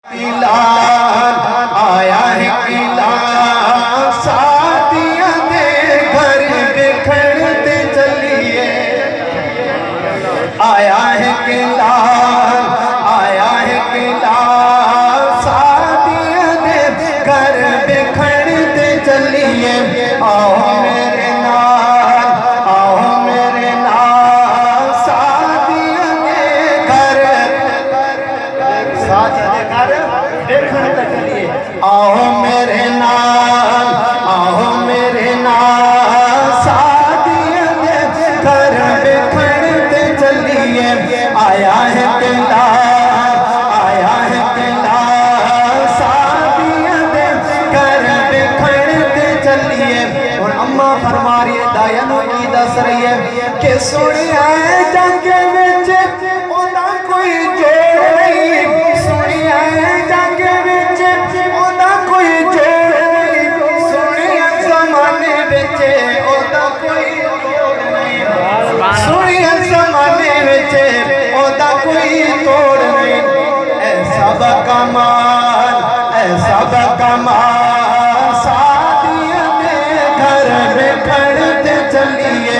आया है किला सादिया दे घर बिखरते चलिए। आया है किला, आया है किला सादिया दे घर बिखरते चलिए। आओ मेरे नाल, आओ मेरे नाल सादिया दे घर, सादिया दे घर बिखरते चलिए। आओ मेरे नाल, आओ मेरे नाल सादिया दे घर बिखरते चलिए। आया है किला, आया है किला सादिया दे घर बिखरते चलिए। और अम्मा फरमा रही है, दायन की दस रही है कि सुनिया जंग विच ओदा कोई जोड़ नहीं, सुनिया जंग विच ओदा कोई जोड़ नहीं, सुनिया ज़माने विच ओदा कोई जोड़ नहीं, सुनिया ज़माने विच ओदा कोई तोड़ नहीं। ऐसा बकमाल, ऐसा बकमाल सादिया दे घर बिखरते चलिए।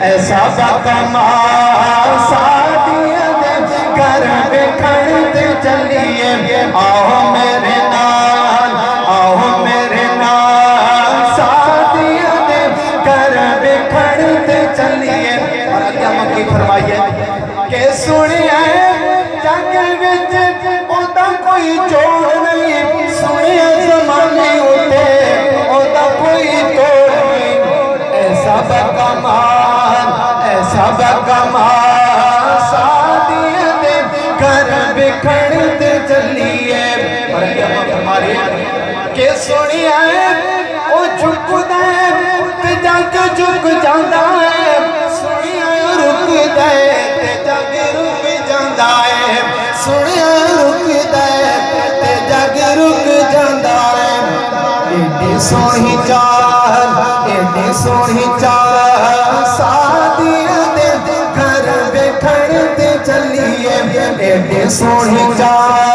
ऐसा बकमाल सादिया दे घर बिखरते चलिए। आओ मेरे नाल, आओ मेरे नाल सादिया दे घर बिखरते चलिए। और अग्गे मक्की फरमाइए कि सुनिया जंग विच ओदा कोई जोड़ नहीं, सुनिया ज़माने उते ओदा कोई तोड़ नहीं। ऐसा बकमाल, ऐसा बकमाल सादिया दे घर बिखरते चलिए। और अग्गे फरमा रही है कि सुनिया ओ झुकदा है ते जग झुक जांदा है, सुनिया रुकदा है ते जग रुक जांदा है, सुनिया रुकदा है ते जग रुक जांदा है। एडी सोहनी चाल, एडी सोहनी चाल सादिया दे घर बिखरते चलिए। एडी सोहनी चाल,